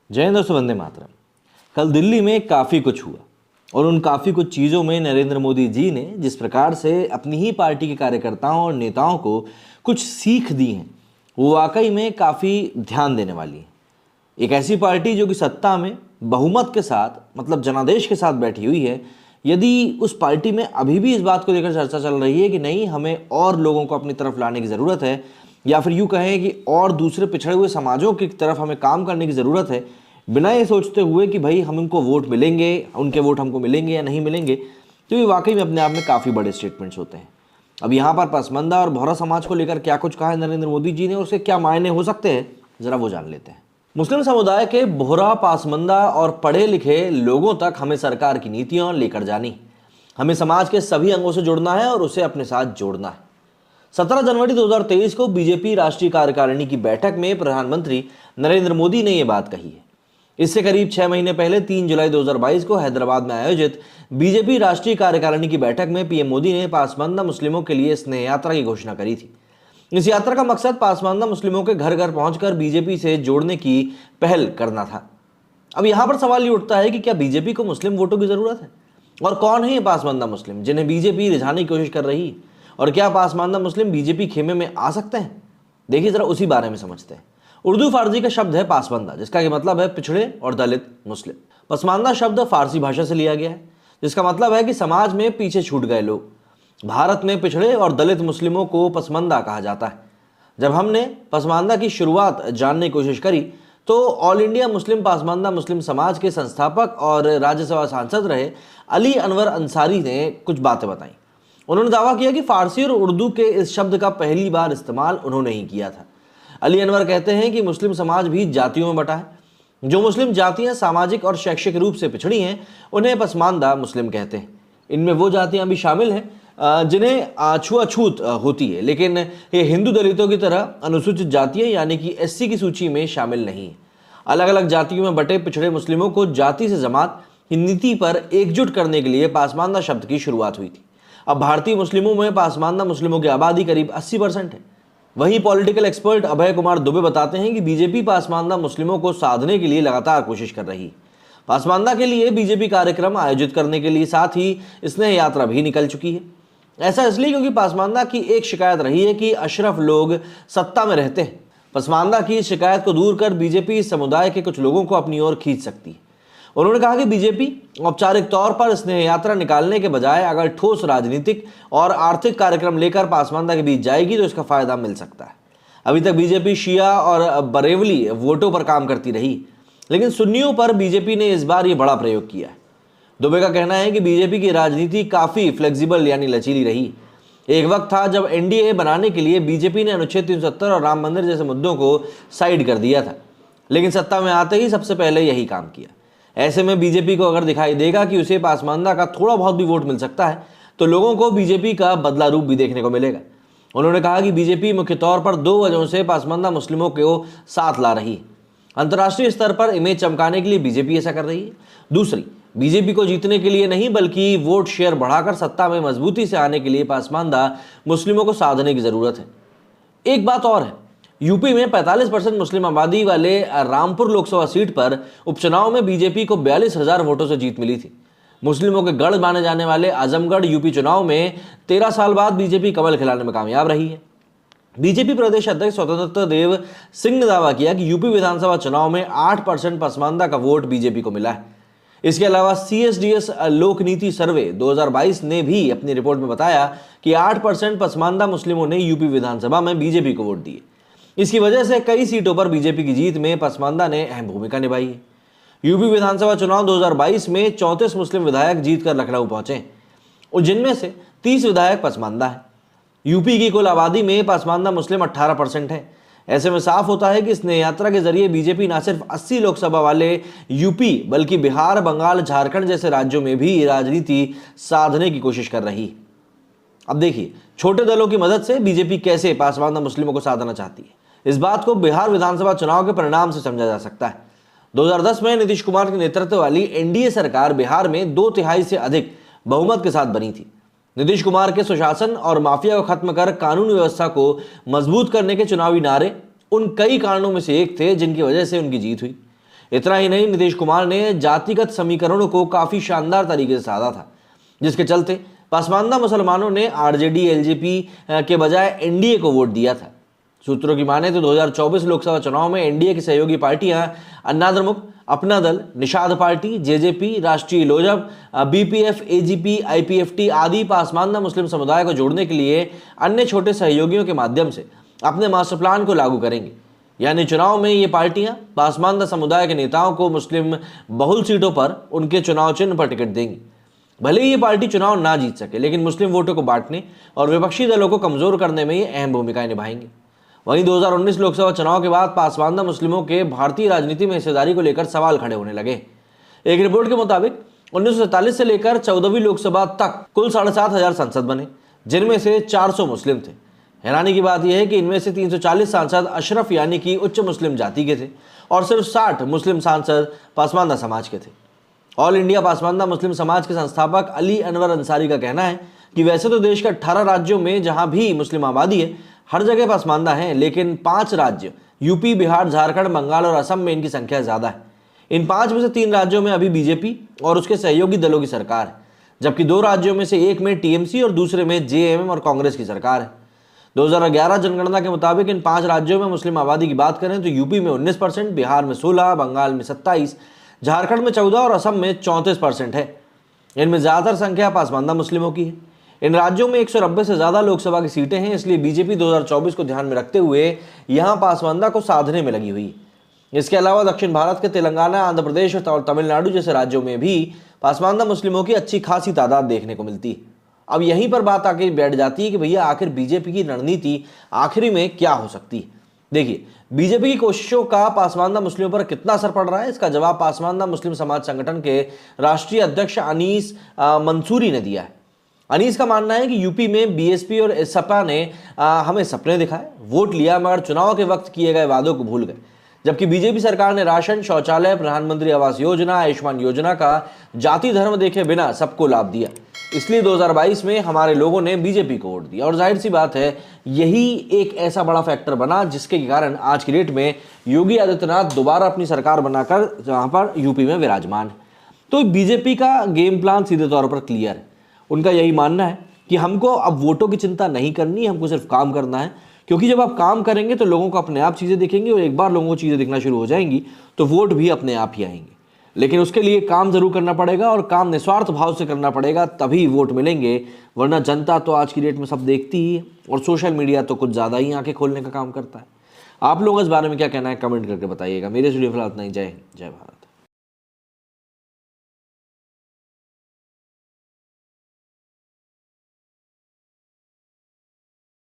जय हिंद दोस्तों, वंदे मातरम। कल दिल्ली में काफ़ी कुछ हुआ और उन काफ़ी कुछ चीज़ों में नरेंद्र मोदी जी ने जिस प्रकार से अपनी ही पार्टी के कार्यकर्ताओं और नेताओं को कुछ सीख दी है, वो वाकई में काफ़ी ध्यान देने वाली है। एक ऐसी पार्टी जो कि सत्ता में बहुमत के साथ, मतलब जनादेश के साथ बैठी हुई है, यदि उस पार्टी में अभी भी इस बात को लेकर चर्चा चल रही है कि नहीं, हमें और लोगों को अपनी तरफ लाने की ज़रूरत है, या फिर यूँ कहें कि और दूसरे पिछड़े हुए समाजों की तरफ हमें काम करने की ज़रूरत है, बिना ये सोचते हुए कि भाई हम उनको वोट मिलेंगे, उनके वोट हमको मिलेंगे या नहीं मिलेंगे, तो ये वाकई में अपने आप में काफ़ी बड़े स्टेटमेंट्स होते हैं। अब यहाँ पर पसमंदा और बोहरा समाज को लेकर क्या कुछ कहा है नरेंद्र मोदी जी ने और उसके क्या मायने हो सकते हैं, ज़रा वो जान लेते हैं। मुस्लिम समुदाय के बोहरा, पासमंदा और पढ़े लिखे लोगों तक हमें सरकार की नीतियाँ लेकर जानी, हमें समाज के सभी अंगों से जुड़ना है और उसे अपने साथ जोड़ना है। 17 जनवरी 2023 को बीजेपी राष्ट्रीय कार्यकारिणी की बैठक में प्रधानमंत्री नरेंद्र मोदी ने ये बात कही है। इससे करीब 6 महीने पहले 3 जुलाई 2022 को हैदराबाद में आयोजित बीजेपी राष्ट्रीय कार्यकारिणी की बैठक में पीएम मोदी ने पासमानदा मुस्लिमों के लिए स्नेह यात्रा की घोषणा करी थी। इस यात्रा का मकसद पासमानदा मुस्लिमों के घर घर पहुंचकर बीजेपी से जोड़ने की पहल करना था। अब यहां पर सवाल ये उठता है कि क्या बीजेपी को मुस्लिम वोटों की जरूरत है, और कौन है ये पासमानदा मुस्लिम जिन्हें बीजेपी रिझाने की कोशिश कर रही है, और क्या पासमानदा मुस्लिम बीजेपी खेमे में आ सकते हैं? देखिए जरा उसी बारे में समझते हैं। उर्दू फारसी का शब्द है पासमानदा, जिसका कि मतलब है पिछड़े और दलित मुस्लिम। पसमानदा शब्द फारसी भाषा से लिया गया है, जिसका मतलब है कि समाज में पीछे छूट गए लोग। भारत में पिछड़े और दलित मुस्लिमों को पसमानदा कहा जाता है। जब हमने पसमानदा की शुरुआत जानने की कोशिश करी तो ऑल इंडिया मुस्लिम पासमानदा मुस्लिम समाज के संस्थापक और राज्यसभा सांसद रहे अली अनवर अंसारी ने कुछ बातें बताई। उन्होंने दावा किया कि फारसी और उर्दू के इस शब्द का पहली बार इस्तेमाल उन्होंने ही किया था। अली अनवर कहते हैं कि मुस्लिम समाज भी जातियों में बटा है। जो मुस्लिम जातियां सामाजिक और शैक्षिक रूप से पिछड़ी हैं, उन्हें पसमानदा मुस्लिम कहते हैं। इनमें वो जातियां भी शामिल हैं जिन्हें छुआछूत होती है, लेकिन ये हिंदू दलितों की तरह अनुसूचित जातियां यानी कि एससी की सूची में शामिल नहीं है। अलग अलग जातियों में बटे पिछड़े मुस्लिमों को जाति से जमात की नीति पर एकजुट करने के लिए पासमानदा शब्द की शुरुआत हुई थी। अब भारतीय मुस्लिमों में पासमानदा मुस्लिमों की आबादी करीब 80% है। वहीं पॉलिटिकल एक्सपर्ट अभय कुमार दुबे बताते हैं कि बीजेपी पासमानदा मुस्लिमों को साधने के लिए लगातार कोशिश कर रही है। पासमानदा के लिए बीजेपी कार्यक्रम आयोजित करने के लिए साथ ही स्नेह यात्रा भी निकल चुकी है। ऐसा इसलिए क्योंकि पासमानदा की एक शिकायत रही है कि अशरफ लोग सत्ता में रहते हैं। पसमानदा की शिकायत को दूर कर बीजेपी समुदाय के कुछ लोगों को अपनी ओर खींच सकती है। उन्होंने कहा कि बीजेपी औपचारिक तौर पर स्नेह यात्रा निकालने के बजाय अगर ठोस राजनीतिक और आर्थिक कार्यक्रम लेकर पासमानदा के बीच जाएगी तो इसका फायदा मिल सकता है। अभी तक बीजेपी शिया और बरेवली वोटों पर काम करती रही, लेकिन सुन्नियों पर बीजेपी ने इस बार ये बड़ा प्रयोग किया है। दुबे का कहना है कि बीजेपी की राजनीति काफ़ी फ्लेक्सिबल यानी लचीली रही। एक वक्त था जब एनडीए बनाने के लिए बीजेपी ने अनुच्छेद 370 और राम मंदिर जैसे मुद्दों को साइड कर दिया था, लेकिन सत्ता में आते ही सबसे पहले यही काम किया। ऐसे में बीजेपी को अगर दिखाई देगा कि उसे पासमानदा का थोड़ा बहुत भी वोट मिल सकता है तो लोगों को बीजेपी का बदला रूप भी देखने को मिलेगा। उन्होंने कहा कि बीजेपी मुख्य तौर पर 2 वजहों से पासमानदा मुस्लिमों को साथ ला रही है। अंतर्राष्ट्रीय स्तर पर इमेज चमकाने के लिए बीजेपी ऐसा कर रही है। दूसरी, बीजेपी को जीतने के लिए नहीं बल्कि वोट शेयर बढ़ाकर सत्ता में मजबूती से आने के लिए पासमानदा मुस्लिमों को साधने की जरूरत है। एक बात और है, यूपी में 45% मुस्लिम आबादी वाले रामपुर लोकसभा सीट पर उपचुनाव में बीजेपी को 42,000 वोटों से जीत मिली थी। मुस्लिमों के गढ़ माने जाने वाले आजमगढ़ यूपी चुनाव में 13 साल बाद बीजेपी कमल खिलाने में कामयाब रही है। बीजेपी प्रदेश अध्यक्ष स्वतंत्र देव सिंह ने दावा किया कि यूपी विधानसभा चुनाव में 8% पसमानदा का वोट बीजेपी को मिला है। इसके अलावा सीएसडीएस लोक नीति सर्वे 2022 ने भी अपनी रिपोर्ट में बताया कि 8% पसमानदा मुस्लिमों ने यूपी विधानसभा में बीजेपी को वोट दिए। इसकी वजह से कई सीटों पर बीजेपी की जीत में पसमानदा ने अहम भूमिका निभाई है। यूपी विधानसभा चुनाव 2022 में 34 मुस्लिम विधायक जीतकर लखनऊ पहुंचे और जिनमें से 30 विधायक पसमानदा है। यूपी की कुल आबादी में पसमानदा मुस्लिम 18% है। ऐसे में साफ होता है कि स्नेह यात्रा के जरिए बीजेपी न सिर्फ 80 लोकसभा वाले यूपी बल्कि बिहार, बंगाल, झारखंड जैसे राज्यों में भी राजनीति साधने की कोशिश कर रही है। अब देखिए, छोटे दलों की मदद से बीजेपी कैसे पासमानदा मुस्लिमों को साधना चाहती है। इस बात को बिहार विधानसभा चुनाव के परिणाम से समझा जा सकता है। 2010 में नीतीश कुमार के नेतृत्व वाली एनडीए सरकार बिहार में 2/3 से अधिक बहुमत के साथ बनी थी। नीतीश कुमार के सुशासन और माफिया को खत्म कर कानून व्यवस्था को मजबूत करने के चुनावी नारे उन कई कारणों में से एक थे जिनकी वजह से उनकी जीत हुई। इतना ही नहीं, नीतीश कुमार ने जातिगत समीकरणों को काफी शानदार तरीके से साधा था, जिसके चलते पसमानदा मुसलमानों ने आरजेडी एलजेपी के बजाय एनडीए को वोट दिया था। सूत्रों की माने तो 2024 लोकसभा चुनाव में एनडीए की सहयोगी पार्टियां अन्ना द्रमुक, अपना दल, निषाद पार्टी, जेजेपी, राष्ट्रीय लोजप, बीपीएफ, एजीपी, आईपीएफटी आदि पासमानदा मुस्लिम समुदाय को जोड़ने के लिए अन्य छोटे सहयोगियों के माध्यम से अपने मास्टर प्लान को लागू करेंगे। यानी चुनाव में ये पार्टियां पासमानदा समुदाय के नेताओं को मुस्लिम बहुल सीटों पर उनके चुनाव चिन्ह पर टिकट देंगी। भले ही ये पार्टी चुनाव ना जीत सके, लेकिन मुस्लिम वोटों को बांटने और विपक्षी दलों को कमजोर करने में ये अहम भूमिकाएं निभाएंगे। वहीं 2019 लोकसभा चुनाव के बाद पासमानदा मुस्लिमों के भारतीय राजनीति में हिस्सेदारी को लेकर सवाल खड़े होने लगे। एक रिपोर्ट के मुताबिक 1947 से लेकर 14वीं लोकसभा तक कुल 7,500 सांसद बने, जिनमें से 400 मुस्लिम थे। हैरानी की बात यह है कि इनमें से 340 सांसद अशरफ यानी कि उच्च मुस्लिम जाति के थे और सिर्फ 60 मुस्लिम सांसद पासमानदा समाज के थे। ऑल इंडिया पासमानदा मुस्लिम समाज के संस्थापक अली अनवर अंसारी का कहना है कि वैसे तो देश के 18 राज्यों में जहां भी मुस्लिम आबादी है, हर जगह पासमानदा हैं, लेकिन 5 राज्य यूपी, बिहार, झारखंड, बंगाल और असम में इनकी संख्या ज्यादा है। इन 5 में से 3 राज्यों में अभी बीजेपी और उसके सहयोगी दलों की सरकार है, जबकि 2 राज्यों में से एक में टीएमसी और दूसरे में जेएमएम और कांग्रेस की सरकार है। 2011 जनगणना के मुताबिक इन 5 राज्यों में मुस्लिम आबादी की बात करें तो यूपी में 19%, बिहार में 16%, बंगाल में 27%, झारखंड में 14% और असम में 34% है। इनमें ज्यादातर संख्या पासमानदा मुस्लिमों की है। इन राज्यों में 190 से ज्यादा लोकसभा की सीटें हैं, इसलिए बीजेपी 2024 को ध्यान में रखते हुए यहां पासमानदा को साधने में लगी हुई है। इसके अलावा दक्षिण भारत के तेलंगाना, आंध्र प्रदेश और तमिलनाडु जैसे राज्यों में भी पासमानदा मुस्लिमों की अच्छी खासी तादाद देखने को मिलती है। अब यहीं पर बात आके बैठ जाती है कि भैया आखिर बीजेपी की रणनीति आखिरी में क्या हो सकती है। देखिए, बीजेपी की कोशिशों का पासमानदा मुस्लिमों पर कितना असर पड़ रहा है, इसका जवाब पासमानदा मुस्लिम समाज संगठन के राष्ट्रीय अध्यक्ष अनीस मंसूरी ने दिया है। अनीस का मानना है कि यूपी में बीएसपी और सपा ने हमें सपने दिखाए, वोट लिया, मगर चुनाव के वक्त किए गए वादों को भूल गए। जबकि बीजेपी सरकार ने राशन, शौचालय, प्रधानमंत्री आवास योजना, आयुष्मान योजना का जाति धर्म देखे बिना सबको लाभ दिया। इसलिए 2022 में हमारे लोगों ने बीजेपी को वोट दिया और जाहिर सी बात है यही एक ऐसा बड़ा फैक्टर बना जिसके कारण आज की डेट में योगी आदित्यनाथ दोबारा अपनी सरकार बनाकर जहां पर यूपी में विराजमान है। तो बीजेपी का गेम प्लान सीधे तौर पर क्लियर है। उनका यही मानना है कि हमको अब वोटों की चिंता नहीं करनी, हमको सिर्फ काम करना है, क्योंकि जब आप काम करेंगे तो लोगों को अपने आप चीज़ें दिखेंगी और एक बार लोगों को चीज़ें दिखना शुरू हो जाएंगी तो वोट भी अपने आप ही आएंगे। लेकिन उसके लिए काम जरूर करना पड़ेगा और काम निस्वार्थ भाव से करना पड़ेगा, तभी वोट मिलेंगे, वरना जनता तो आज की डेट में सब देखती ही है और सोशल मीडिया तो कुछ ज़्यादा ही आंखें खोलने का काम करता है। आप लोग इस बारे में क्या कहना है कमेंट करके बताइएगा। मेरे वीडियो फिलहाल इतना ही। जय हिंद, जय भारत।